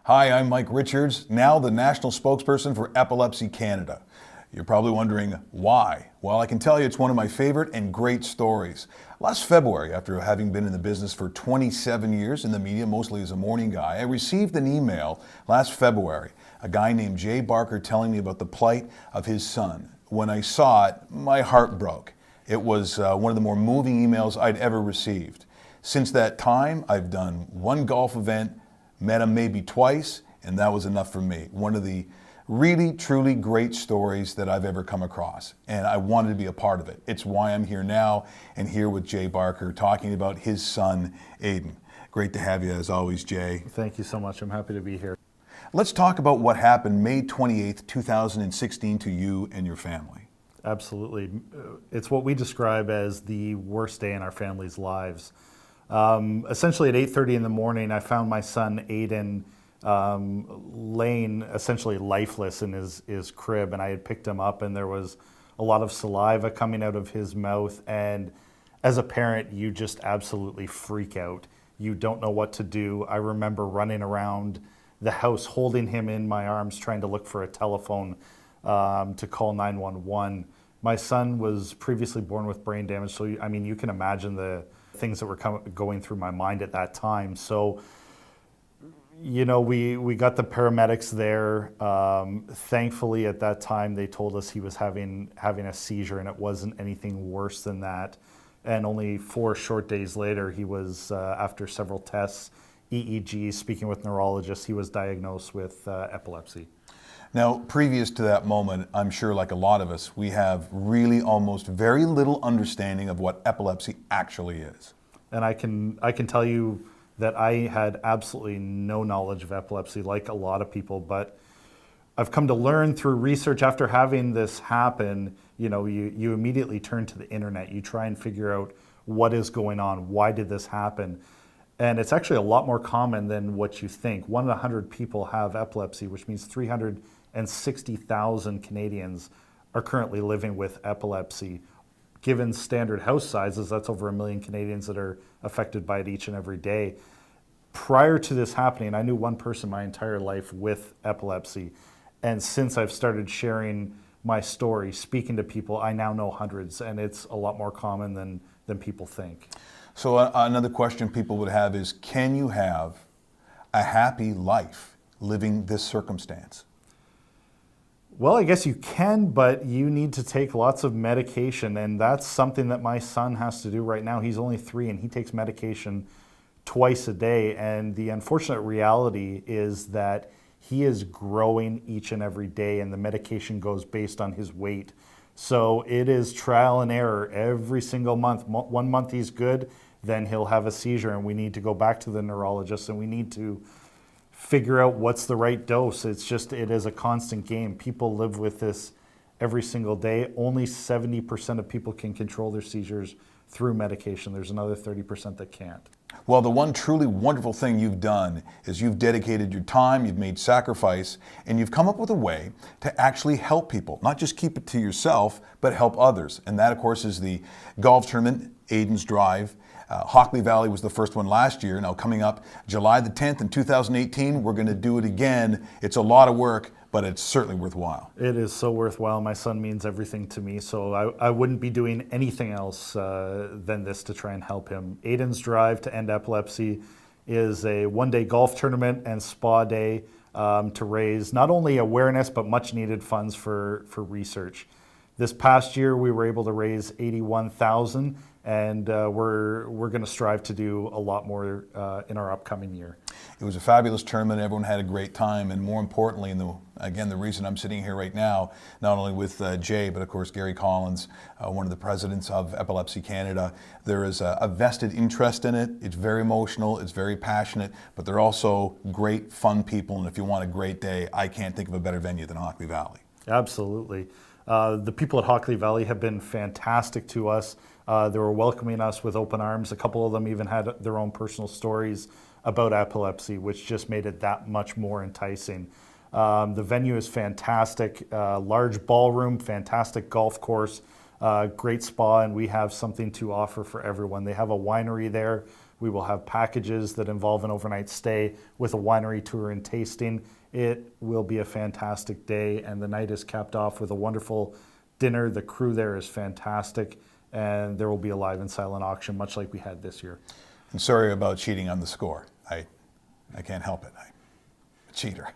Hi, I'm Mike Richards, now the national spokesperson for Epilepsy Canada. You're probably wondering why. Well, I can tell you it's one of my favorite and great stories. Last February, after having been in the business for 27 years in the media, mostly as a morning guy, I received an email last February, a guy named Jay Barker telling me about the plight of his son. When I saw it, my heart broke. It was one of the more moving emails I'd ever received. Since that time, I've done one golf event, met him maybe twice, and that was enough for me. One of the really, truly great stories that I've ever come across, and I wanted to be a part of it. It's why I'm here now and here with Jay Barker talking about his son, Aiden. Great to have you as always, Jay. Thank you so much. I'm happy to be here. Let's talk about what happened May 28th, 2016 to you and your family. Absolutely. It's what we describe as the worst day in our family's lives. Essentially at 8:30 in the morning, I found my son Aiden laying essentially lifeless in his crib, and I had picked him up, and there was a lot of saliva coming out of his mouth, and as a parent, you just absolutely freak out. You don't know what to do. I remember running around the house holding him in my arms, trying to look for a telephone to call 911. My son was previously born with brain damage, so I mean, you can imagine the things that were going through my mind at that time. So, you know, we got the paramedics there. Thankfully, at that time, they told us he was having a seizure, and it wasn't anything worse than that. And only 4 short days later, he was, after several tests, EEGs, speaking with neurologists, he was diagnosed with epilepsy. Now, previous to that moment, I'm sure like a lot of us, we have really almost very little understanding of what epilepsy actually is. And I can tell you that I had absolutely no knowledge of epilepsy, like a lot of people, but I've come to learn through research after having this happen. You know, you immediately turn to the internet, you try and figure out what is going on, why did this happen? And it's actually a lot more common than what you think. 1 in 100 people have epilepsy, which means 360,000 Canadians are currently living with epilepsy. Given standard house sizes, that's over 1 million Canadians that are affected by it each and every day. Prior to this happening, I knew one person my entire life with epilepsy. And since I've started sharing my story, speaking to people, I now know hundreds, and it's a lot more common than people think. So another question people would have is, can you have a happy life living this circumstance? Well, I guess you can, but you need to take lots of medication, and that's something that my son has to do right now. He's only 3, and he takes medication twice a day, and the unfortunate reality is that he is growing each and every day, and the medication goes based on his weight. So it is trial and error every single month. 1 month he's good, then he'll have a seizure, and we need to go back to the neurologist, and we need to figure out what's the right dose. It is a constant game. People live with this every single day. Only 70% of people can control their seizures through medication. There's another 30% that can't. Well, the one truly wonderful thing you've done is you've dedicated your time, you've made sacrifice, and you've come up with a way to actually help people. Not just keep it to yourself, but help others. And that, of course, is the golf tournament, Aiden's Drive. Hockley Valley was the first one last year. Now coming up July the 10th in 2018, we're going to do it again. It's a lot of work, but it's certainly worthwhile. It is so worthwhile. My son means everything to me, so I wouldn't be doing anything else than this to try and help him. Aiden's Drive to End Epilepsy is a 1-day golf tournament and spa day to raise not only awareness, but much needed funds for research. This past year, we were able to raise $81,000, and we're going to strive to do a lot more in our upcoming year. It was a fabulous tournament. Everyone had a great time, and more importantly, and again, the reason I'm sitting here right now, not only with Jay, but of course Gary Collins, one of the presidents of Epilepsy Canada. There is a vested interest in it. It's very emotional, it's very passionate, but they're also great, fun people, and if you want a great day, I can't think of a better venue than Hockley Valley. Absolutely. The people at Hockley Valley have been fantastic to us. They were welcoming us with open arms. A couple of them even had their own personal stories about epilepsy, which just made it that much more enticing. The venue is fantastic, large ballroom, fantastic golf course, great spa, and we have something to offer for everyone. They have a winery there We will have packages that involve an overnight stay with a winery tour and tasting. It will be a fantastic day, and the night is capped off with a wonderful dinner. The crew there is fantastic, and there will be a live and silent auction, much like we had this year. I'm sorry about cheating on the score. I can't help it. I'm a cheater.